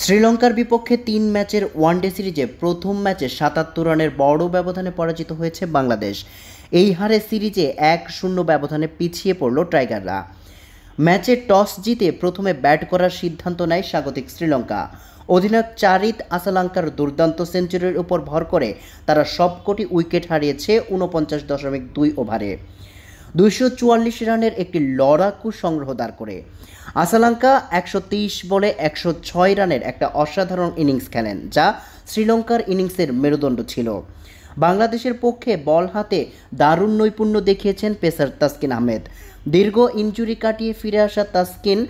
শ্রীলঙ্কার বিপক্ষে ৩ ম্যাচের ওয়ানডে সিরিজে প্রথম ম্যাচে ৭৭ রানের বড় ব্যবধানে পরাজিত হয়েছে বাংলাদেশ। এই হারে সিরিজে ১-০ ব্যবধানে পিছিয়ে পড়ল টাইগাররা। ম্যাচে টস জিতে প্রথমে ব্যাট করার সিদ্ধান্ত নেয় স্বাগতিক শ্রীলঙ্কা। অধিনায়ক চারিত আসালাঙ্কার দুর্দান্ত সেঞ্চুরির উপর ভর করে তারা সবকটি উইকেট হারিয়েছে ৪৯.২ ওভারে ২৪৪ রানের একটি লড়াকু সংগ্রহ দাঁড় করে। আসালাঙ্কা ১২৩ বলে ১০৬ রানের একটা অসাধারণ ইনিংস খেলেন, যা শ্রীলঙ্কার ইনিংসের মেরুদণ্ড ছিল। বাংলাদেশের পক্ষে বল হাতে দারুণ নৈপুণ্য দেখিয়েছেন পেসার তাসকিন আহমেদ। দীর্ঘ ইনজুরি কাটিয়ে ফিরে আসা তাসকিন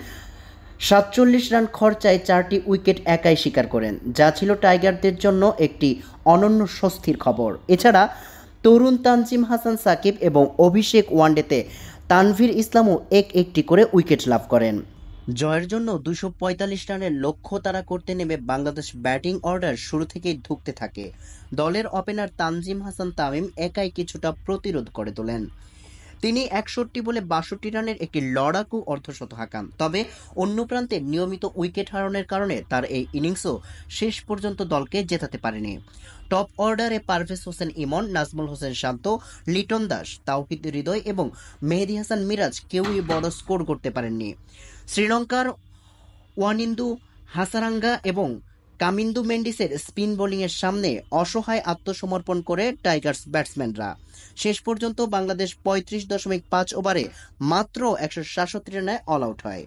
৪৭ রান খরচায় ৪টি উইকেট একাই শিকার করেন, যা ছিল টাইগারদের জন্য একটি অনন্য স্বস্তির খবর। এছাড়া তরুণ তানজিম হাসান সাকিব এবং অভিষেক ওয়ানডেতে তানভীর ইসলামও একটি করে উইকেট লাভ করেন। জয়ের জন্য ২৪৫ রানের লক্ষ্য তাড়া করতে নেমে বাংলাদেশ ব্যাটিং অর্ডার শুরু থেকেই ধুঁকতে থাকে। দলের ওপেনার তানজিম হাসান তামিম একাই কিছুটা প্রতিরোধ করে তোলেন। তিনি ৬১ বলে ৬২ রানের একটি লড়াকু অর্ধশতক হাঁকান। তবে অন্য প্রান্তে নিয়মিত উইকেট হারানোর কারণে তার এই ইনিংসও শেষ পর্যন্ত দলকে জেতাতে পারেনি। টপ অর্ডারে পারভেজ হোসেন ইমন, নাজমুল হোসেন শান্ত, লিটন দাস, তাওহিদ হৃদয় এবং মেহেদী হাসান মিরাজ কেউই বড় স্কোর করতে পারেননি। শ্রীলঙ্কার ওয়ানিন্দু হাসারাঙ্গা এবং কামিন্দু মেন্ডিসের স্পিন বোলিংয়ের সামনে অসহায় আত্মসমর্পণ করে টাইগার্স ব্যাটসম্যানরা। শেষ পর্যন্ত বাংলাদেশ ৩৫.৫ ওভারে মাত্র ১৬৭ রানে অল আউট হয়।